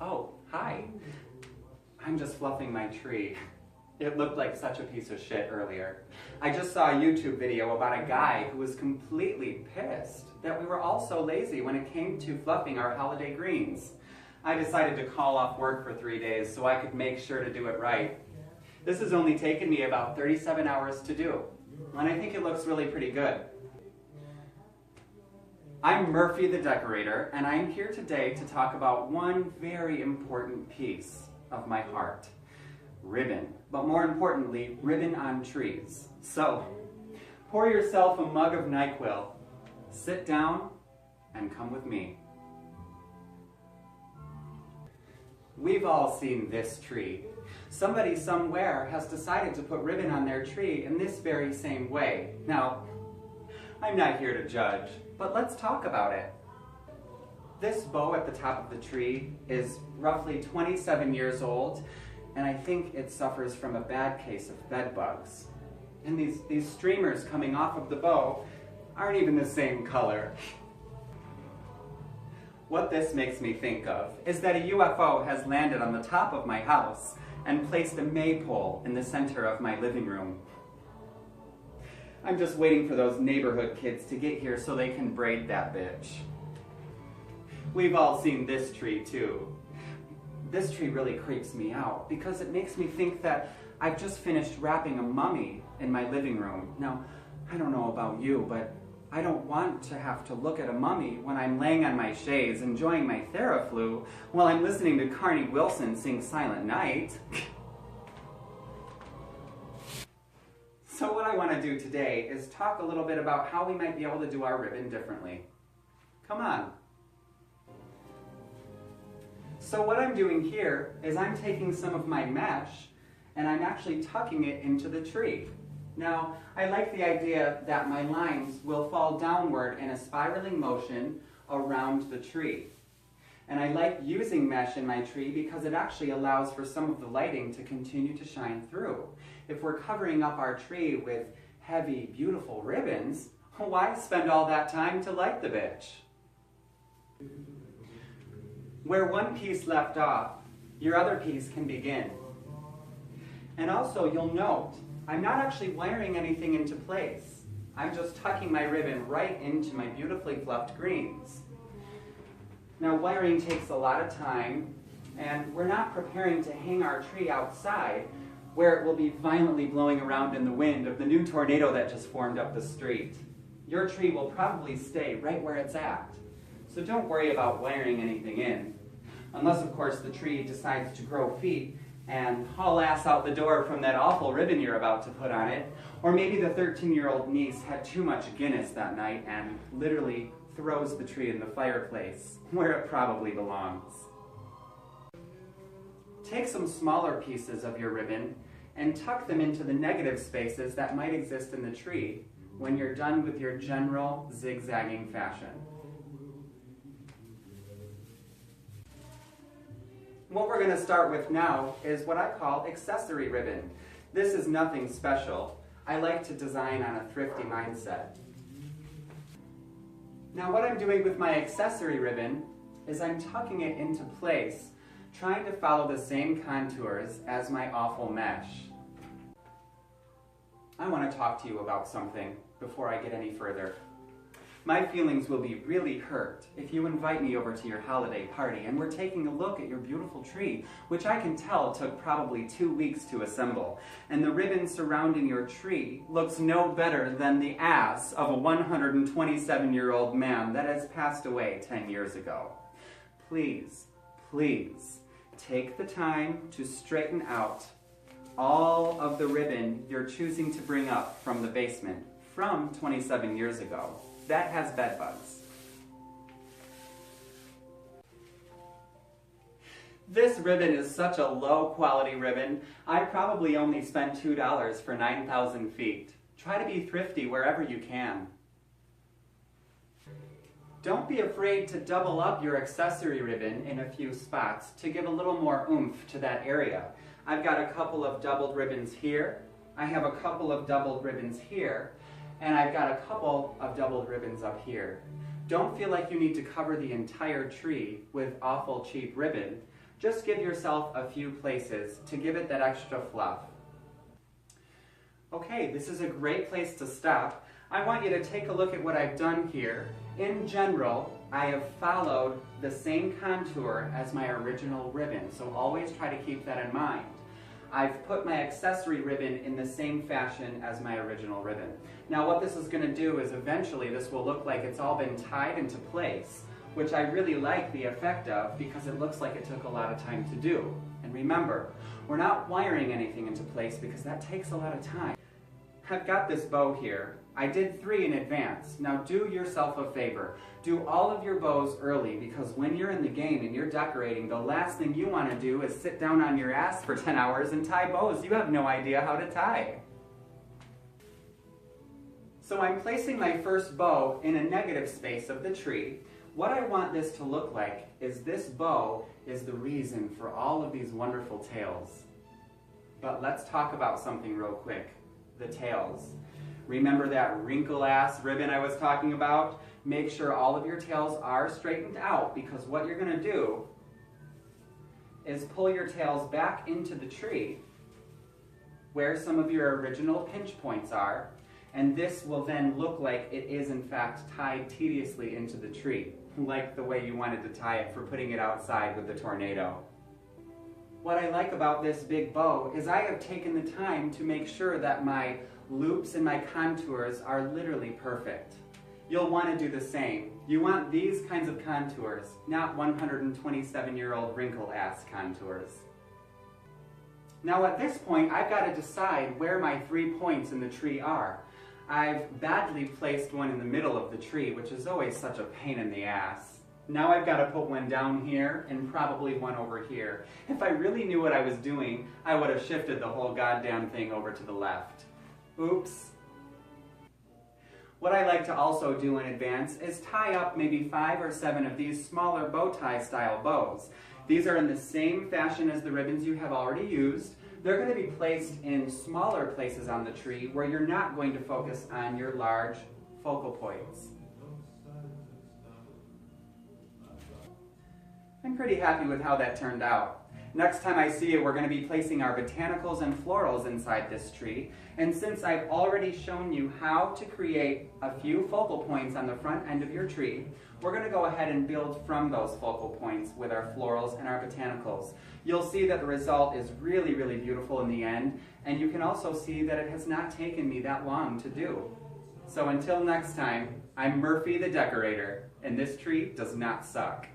Oh, hi. I'm just fluffing my tree. It looked like such a piece of shit earlier. I just saw a YouTube video about a guy who was completely pissed that we were all so lazy when it came to fluffing our holiday greens. I decided to call off work for 3 days so I could make sure to do it right. This has only taken me about 37 hours to do, and I think it looks really pretty good. I'm Murphy the Decorator, and I'm here today to talk about one very important piece of my heart. Ribbon, but more importantly, ribbon on trees. So, pour yourself a mug of NyQuil, sit down, and come with me. We've all seen this tree. Somebody somewhere has decided to put ribbon on their tree in this very same way. Now, I'm not here to judge, but let's talk about it. This bow at the top of the tree is roughly 27 years old, and I think it suffers from a bad case of bed bugs. And these streamers coming off of the bow aren't even the same color. What this makes me think of is that a UFO has landed on the top of my house and placed a maypole in the center of my living room. I'm just waiting for those neighborhood kids to get here so they can braid that bitch. We've all seen this tree too. This tree really creeps me out because it makes me think that I've just finished wrapping a mummy in my living room. Now, I don't know about you, but I don't want to have to look at a mummy when I'm laying on my chaise enjoying my Theraflu while I'm listening to Carney Wilson sing Silent Night. So what I want to do today is talk a little bit about how we might be able to do our ribbon differently. Come on. So what I'm doing here is I'm taking some of my mesh and I'm actually tucking it into the tree. Now, I like the idea that my lines will fall downward in a spiraling motion around the tree. And I like using mesh in my tree because it actually allows for some of the lighting to continue to shine through. If we're covering up our tree with heavy, beautiful ribbons, why spend all that time to light the bitch? Where one piece left off, your other piece can begin. And also, you'll note, I'm not actually wiring anything into place. I'm just tucking my ribbon right into my beautifully fluffed greens. Now, wiring takes a lot of time, and we're not preparing to hang our tree outside where it will be violently blowing around in the wind of the new tornado that just formed up the street. Your tree will probably stay right where it's at. So don't worry about wiring anything in. Unless, of course, the tree decides to grow feet and haul ass out the door from that awful ribbon you're about to put on it. Or maybe the 13-year-old niece had too much Guinness that night and literally throws the tree in the fireplace, where it probably belongs. Take some smaller pieces of your ribbon and tuck them into the negative spaces that might exist in the tree when you're done with your general zigzagging fashion. What we're going to start with now is what I call accessory ribbon. This is nothing special. I like to design on a thrifty mindset. Now what I'm doing with my accessory ribbon is I'm tucking it into place, trying to follow the same contours as my awful mesh. I want to talk to you about something before I get any further. My feelings will be really hurt if you invite me over to your holiday party and we're taking a look at your beautiful tree, which I can tell took probably 2 weeks to assemble, and the ribbon surrounding your tree looks no better than the ass of a 127-year-old man that has passed away 10 years ago. Please, please, take the time to straighten out all of the ribbon you're choosing to bring up from the basement from 27 years ago. That has bed bugs. This ribbon is such a low quality ribbon, I probably only spent $2 for 9,000 feet. Try to be thrifty wherever you can. Don't be afraid to double up your accessory ribbon in a few spots to give a little more oomph to that area. I've got a couple of doubled ribbons here, I have a couple of doubled ribbons here, and I've got a couple of doubled ribbons up here. Don't feel like you need to cover the entire tree with awful cheap ribbon. Just give yourself a few places to give it that extra fluff. Okay, this is a great place to stop. I want you to take a look at what I've done here. In general, I have followed the same contour as my original ribbon, so always try to keep that in mind. I've put my accessory ribbon in the same fashion as my original ribbon. Now what this is going to do is eventually this will look like it's all been tied into place, which I really like the effect of because it looks like it took a lot of time to do. And remember, we're not wiring anything into place because that takes a lot of time. I've got this bow here. I did 3 in advance. Now do yourself a favor. Do all of your bows early because when you're in the game and you're decorating, the last thing you want to do is sit down on your ass for 10 hours and tie bows. You have no idea how to tie. So I'm placing my first bow in a negative space of the tree. What I want this to look like is this bow is the reason for all of these wonderful tails. But let's talk about something real quick. The tails. Remember that wrinkle-ass ribbon I was talking about? Make sure all of your tails are straightened out because what you're going to do is pull your tails back into the tree where some of your original pinch points are, and this will then look like it is in fact tied tediously into the tree, like the way you wanted to tie it for putting it outside with the tornado. What I like about this big bow is I have taken the time to make sure that my loops and my contours are literally perfect. You'll want to do the same. You want these kinds of contours, not 127-year-old wrinkle-ass contours. Now at this point, I've got to decide where my 3 points in the tree are. I've badly placed one in the middle of the tree, which is always such a pain in the ass. Now I've got to put one down here and probably one over here. If I really knew what I was doing, I would have shifted the whole goddamn thing over to the left. Oops. What I like to also do in advance is tie up maybe 5 or 7 of these smaller bow tie style bows. These are in the same fashion as the ribbons you have already used. They're going to be placed in smaller places on the tree where you're not going to focus on your large focal points. I'm pretty happy with how that turned out. Next time I see you, we're going to be placing our botanicals and florals inside this tree. And since I've already shown you how to create a few focal points on the front end of your tree, we're going to go ahead and build from those focal points with our florals and our botanicals. You'll see that the result is really, really beautiful in the end, and you can also see that it has not taken me that long to do. So until next time, I'm Murphy the Decorator, and this tree does not suck.